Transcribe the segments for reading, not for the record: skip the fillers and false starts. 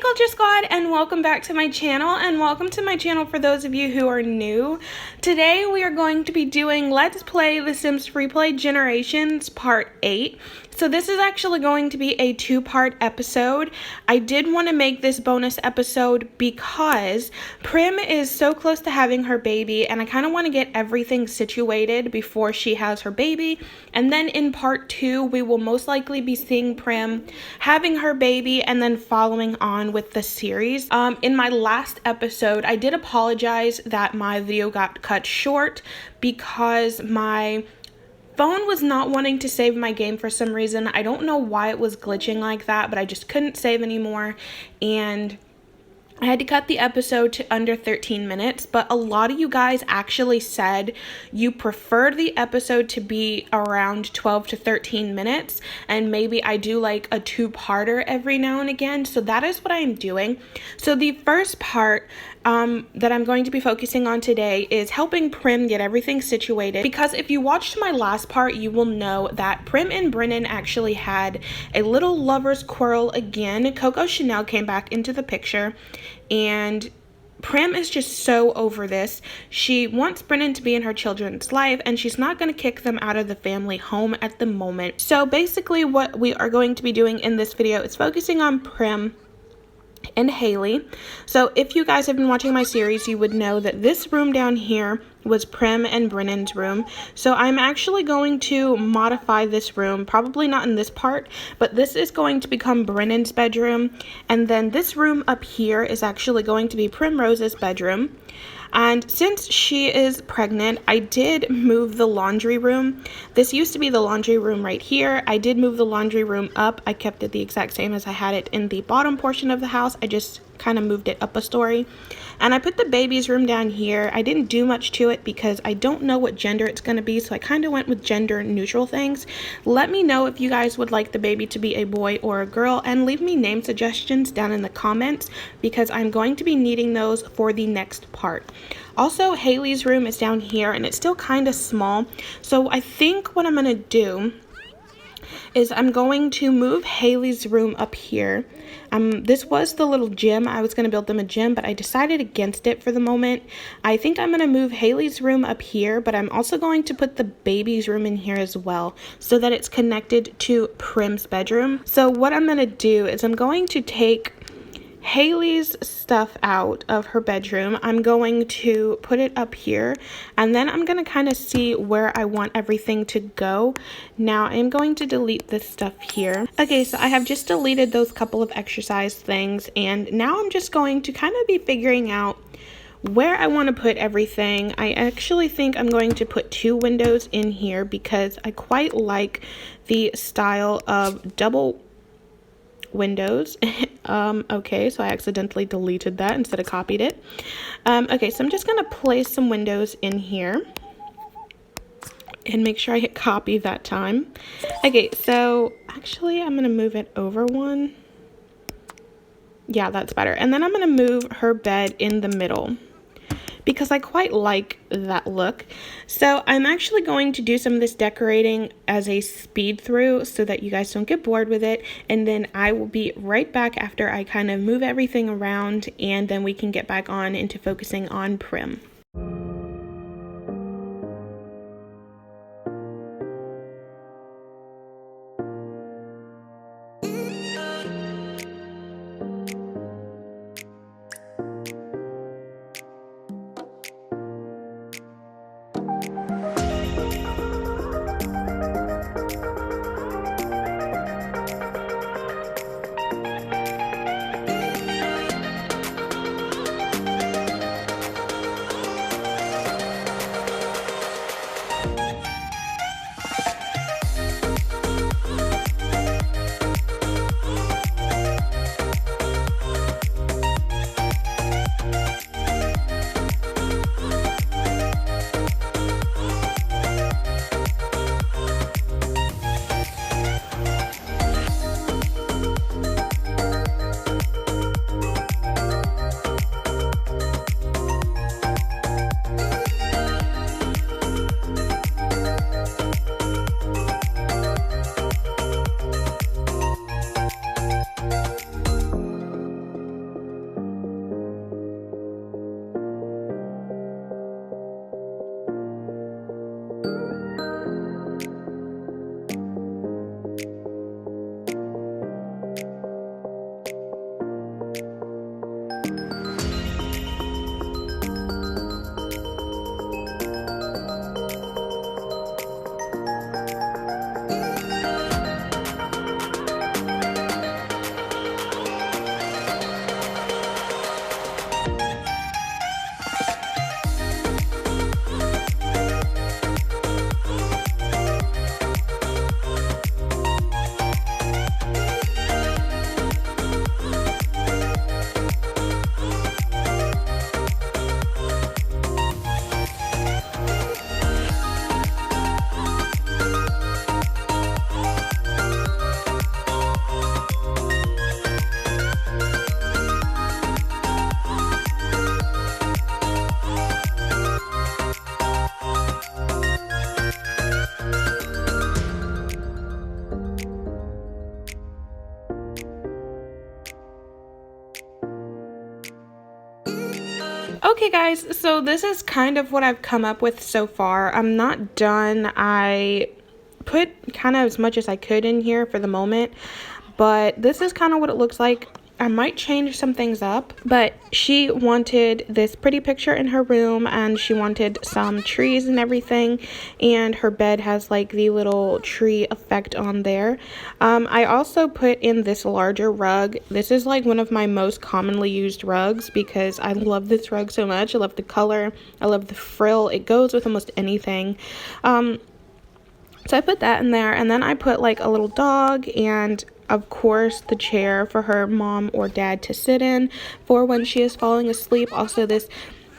Culture Squad, and welcome back to my channel, and welcome to my channel for those of you who are new. Today we are going to be doing Let's Play The Sims FreePlay Generations Part 8. So this is actually going to be a two-part episode. I did want to make this bonus episode because Prim is so close to having her baby, and I kind of want to get everything situated before she has her baby. And then in part 2, we will most likely be seeing Prim having her baby and then following on with the series. In my last episode, I did apologize that my video got cut short because my phone was not wanting to save my game for some reason. I don't know why it was glitching like that, but I just couldn't save anymore, and I had to cut the episode to under 13 minutes, but a lot of you guys actually said you preferred the episode to be around 12 to 13 minutes, and maybe I do like a two-parter every now and again, so that is what I am doing. So the first part that I'm going to be focusing on today is helping Prim get everything situated, because if you watched my last part, you will know that Prim and Brennan actually had a little lover's quarrel again. Coco Chanel came back into the picture, and Prim is just so over this. She wants Brennan to be in her children's life, and she's not going to kick them out of the family home at the moment. So basically what we are going to be doing in this video is focusing on Prim and Hayley. So if you guys have been watching my series, you would know that this room down here was Prim and Brennan's room. So I'm actually going to modify this room, probably not in this part, but this is going to become Brennan's bedroom, and then this room up here is actually going to be Primrose's bedroom. And since she is pregnant, I did move the laundry room. This used to be the laundry room right here. I did move the laundry room up. I kept it the exact same as I had it in the bottom portion of the house. I just kind of moved it up a story. And I put the baby's room down here. I didn't do much to it because I don't know what gender it's going to be, so I kind of went with gender neutral things. Let me know if you guys would like the baby to be a boy or a girl, and leave me name suggestions down in the comments because I'm going to be needing those for the next part. Also, Hayley's room is down here, and it's still kind of small, so I think what I'm going to do is I'm going to move Hayley's room up here. This was the little gym. I was going to build them a gym, but I decided against it for the moment. I think I'm going to move Hayley's room up here, but I'm also going to put the baby's room in here as well so that it's connected to Prim's bedroom. So what I'm going to do is I'm going to take Hayley's stuff out of her bedroom. I'm going to put it up here, and then I'm going to kind of see where I want everything to go. Now I'm going to delete this stuff here. Okay, so I have just deleted those couple of exercise things, and now I'm just going to kind of be figuring out where I want to put everything. I actually think I'm going to put 2 windows in here because I quite like the style of double windows. Okay, so I accidentally deleted that instead of copied it. Okay, so I'm just gonna place some windows in here and make sure I hit copy that time. Okay, so actually I'm gonna move it over one. Yeah, that's better. And then I'm gonna move her bed in the middle because I quite like that look. So I'm actually going to do some of this decorating as a speed through so that you guys don't get bored with it, and then I will be right back after I kind of move everything around, and then we can get back on into focusing on Prim. Okay guys, so this is kind of what I've come up with so far. I'm not done. I put kind of as much as I could in here for the moment, but this is kind of what it looks like. I might change some things up, but she wanted this pretty picture in her room, and she wanted some trees and everything, and her bed has like the little tree effect on there. I also put in this larger rug. This is like one of my most commonly used rugs because I love this rug so much. I love the color, I love the frill, it goes with almost anything. So I put that in there, and then I put like a little dog and of course the chair for her mom or dad to sit in for when she is falling asleep. Also, this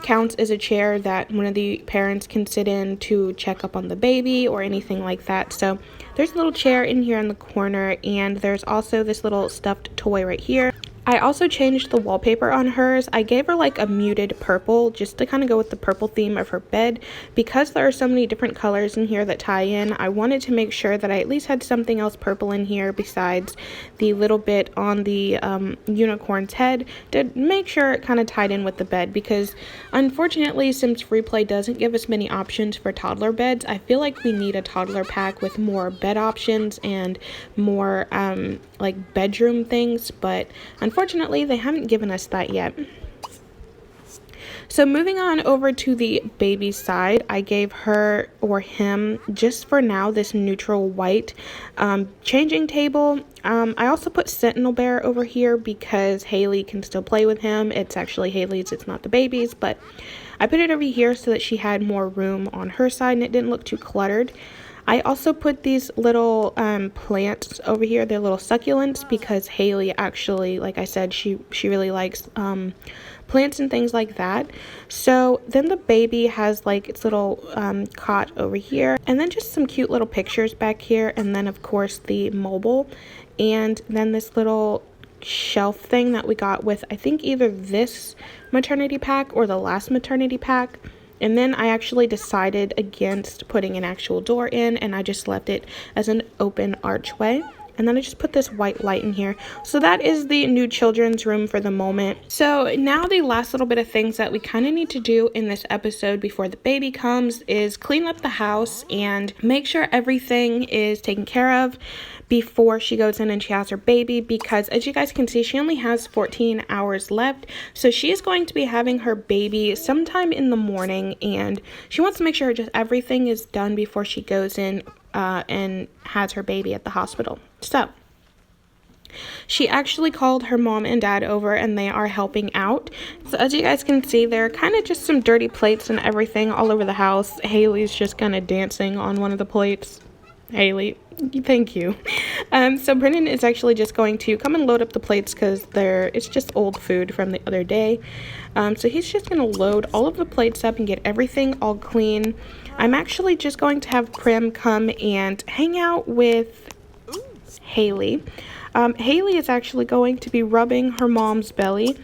counts as a chair that one of the parents can sit in to check up on the baby or anything like that. So there's a little chair in here in the corner, and there's also this little stuffed toy right here. I also changed the wallpaper on hers. I gave her like a muted purple just to kind of go with the purple theme of her bed. Because there are so many different colors in here that tie in, I wanted to make sure that I at least had something else purple in here besides the little bit on the unicorn's head to make sure it kind of tied in with the bed, because unfortunately Sims FreePlay doesn't give us many options for toddler beds. I feel like we need a toddler pack with more bed options and more like bedroom things, but unfortunately they haven't given us that yet. So moving on over to the baby side, I gave her or him, just for now, this neutral white changing table. I also put Sentinel Bear over here because Hayley can still play with him. It's actually Hayley's, it's not the baby's, but I put it over here so that she had more room on her side and it didn't look too cluttered. I also put these little plants over here. They're little succulents because Hayley actually, like I said, she really likes plants and things like that. So then the baby has like its little cot over here, and then just some cute little pictures back here, and then of course the mobile, and then this little shelf thing that we got with, I think, either this maternity pack or the last maternity pack. And then I actually decided against putting an actual door in, and I just left it as an open archway. And then I just put this white light in here. So that is the new children's room for the moment. So now the last little bit of things that we kind of need to do in this episode before the baby comes is clean up the house and make sure everything is taken care of before she goes in and she has her baby, because as you guys can see, she only has 14 hours left. So she is going to be having her baby sometime in the morning, and she wants to make sure just everything is done before she goes in and has her baby at the hospital. So she actually called her mom and dad over, and they are helping out. So as you guys can see, there are kind of just some dirty plates and everything all over the house. Hayley's just kind of dancing on one of the plates. Hayley, thank you. So Brennan is actually just going to come and load up the plates because it's just old food from the other day. So he's just going to load all of the plates up and get everything all clean. I'm actually just going to have Prim come and hang out with Hayley. Hayley is actually going to be rubbing her mom's belly,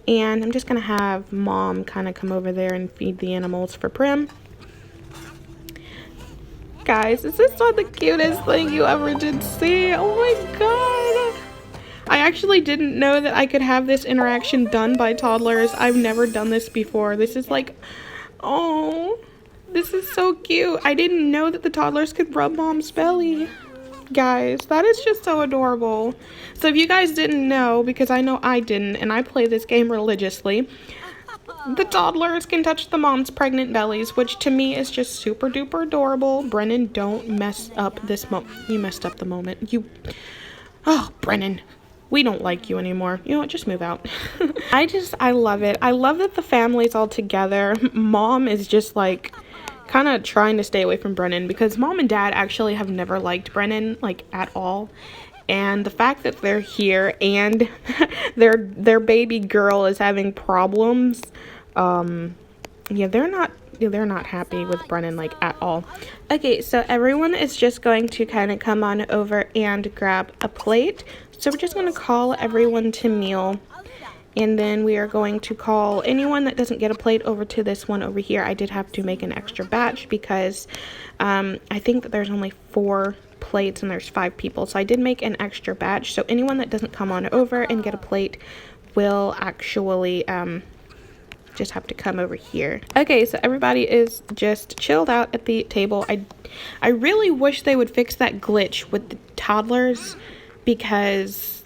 and I'm just going to have mom kind of come over there and feed the animals for Prim. Guys, is this not the cutest thing you ever did see? Oh my god. I actually didn't know that I could have this interaction done by toddlers. I've never done this before. This is like, oh, this is so cute. I didn't know that the toddlers could rub mom's belly. Guys, that is just so adorable. So if you guys didn't know, because I know I didn't, and I play this game religiously, the toddlers can touch the mom's pregnant bellies, which to me is just super duper adorable. Brennan, don't mess up this moment. You messed up the moment. Oh, Brennan, we don't like you anymore. You know what, just move out. I love it. I love that the family's all together. Mom is just like kind of trying to stay away from Brennan because mom and dad actually have never liked Brennan like at all. And the fact that they're here and their baby girl is having problems, yeah, they're not happy with Brennan like at all. Okay, so everyone is just going to kind of come on over and grab a plate. So we're just going to call everyone to meal, and then we are going to call anyone that doesn't get a plate over to this one over here. I did have to make an extra batch because I think that there's only 4 plates and there's 5 people, so I did make an extra batch. So anyone that doesn't come on over and get a plate will actually just have to come over here. Okay, so everybody is just chilled out at the table. I really wish they would fix that glitch with the toddlers, because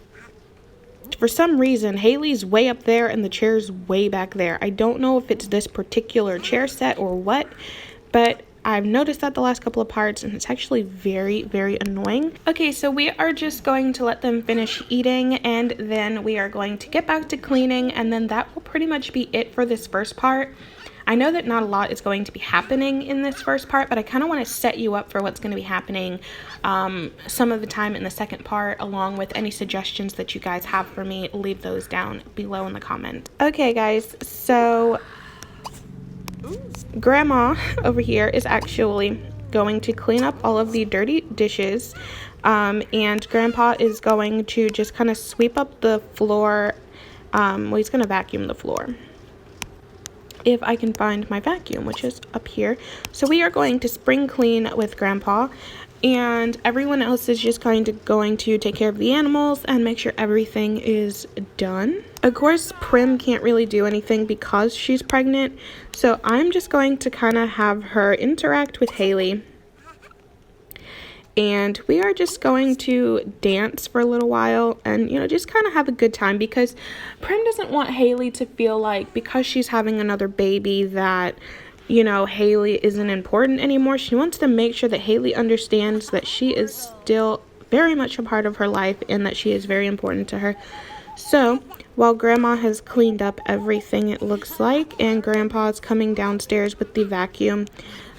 for some reason Hayley's way up there and the chair's way back there. I don't know if it's this particular chair set or what, but I've noticed that the last couple of parts, and it's actually very, very annoying. Okay, so we are just going to let them finish eating, and then we are going to get back to cleaning, and then that will pretty much be it for this first part. I know that not a lot is going to be happening in this first part, but I kind of want to set you up for what's going to be happening some of the time in the second part, along with any suggestions that you guys have for me. Leave those down below in the comments. Okay, guys, so Grandma over here is actually going to clean up all of the dirty dishes, and Grandpa is going to just kind of sweep up the floor. Well, he's going to vacuum the floor, if I can find my vacuum, which is up here. So we are going to spring clean with Grandpa, and everyone else is just going to take care of the animals and make sure everything is done. Of course, Prim can't really do anything because she's pregnant, so I'm just going to kind of have her interact with Hayley, and we are just going to dance for a little while and, you know, just kind of have a good time, because Prim doesn't want Hayley to feel like, because she's having another baby, that, you know, Hayley isn't important anymore. She wants to make sure that Hayley understands that she is still very much a part of her life and that she is very important to her. So while Grandma has cleaned up everything, it looks like, and Grandpa's coming downstairs with the vacuum,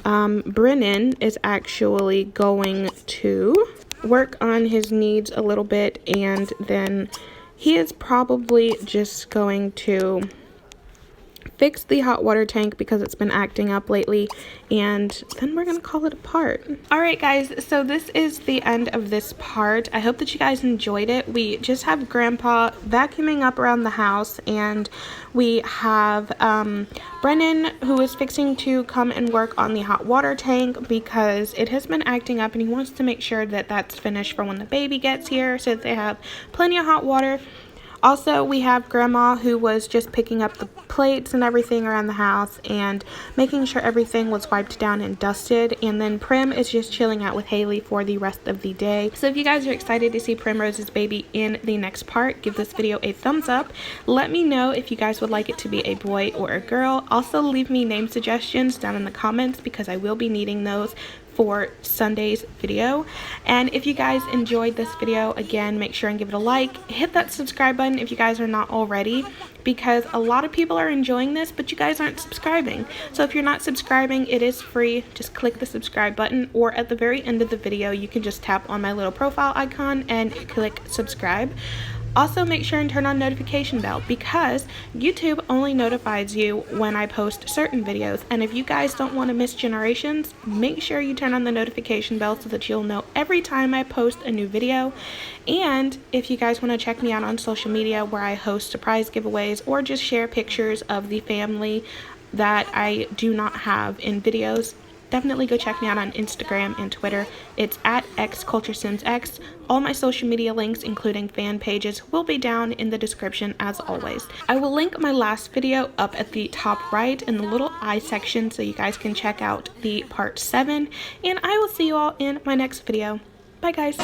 Brennan is actually going to work on his needs a little bit, and then he is probably just going to fix the hot water tank because it's been acting up lately, and then we're gonna call it a part. All right, guys, so this is the end of this part. I hope that you guys enjoyed it. We just have Grandpa vacuuming up around the house, and we have Brennan, who is fixing to come and work on the hot water tank because it has been acting up, and he wants to make sure that that's finished for when the baby gets here so that they have plenty of hot water. Also, we have Grandma, who was just picking up the plates and everything around the house and making sure everything was wiped down and dusted. And then Prim is just chilling out with Hayley for the rest of the day. So if you guys are excited to see Primrose's baby in the next part, give this video a thumbs up. Let me know if you guys would like it to be a boy or a girl. Also, leave me name suggestions down in the comments because I will be needing those for Sunday's video. And if you guys enjoyed this video, again, make sure and give it a like. Hit that subscribe button if you guys are not already, because a lot of people are enjoying this, but you guys aren't subscribing. So if you're not subscribing, it is free. Just click the subscribe button, or at the very end of the video, you can just tap on my little profile icon and click subscribe. Also, make sure and turn on notification bell because YouTube only notifies you when I post certain videos. And if you guys don't want to miss generations, make sure you turn on the notification bell so that you'll know every time I post a new video. And if you guys want to check me out on social media, where I host surprise giveaways or just share pictures of the family that I do not have in videos, definitely go check me out on Instagram and Twitter. It's at XCultureSimsX. All my social media links, including fan pages, will be down in the description as always. I will link my last video up at the top right in the little I section so you guys can check out the part 7. And I will see you all in my next video. Bye, guys.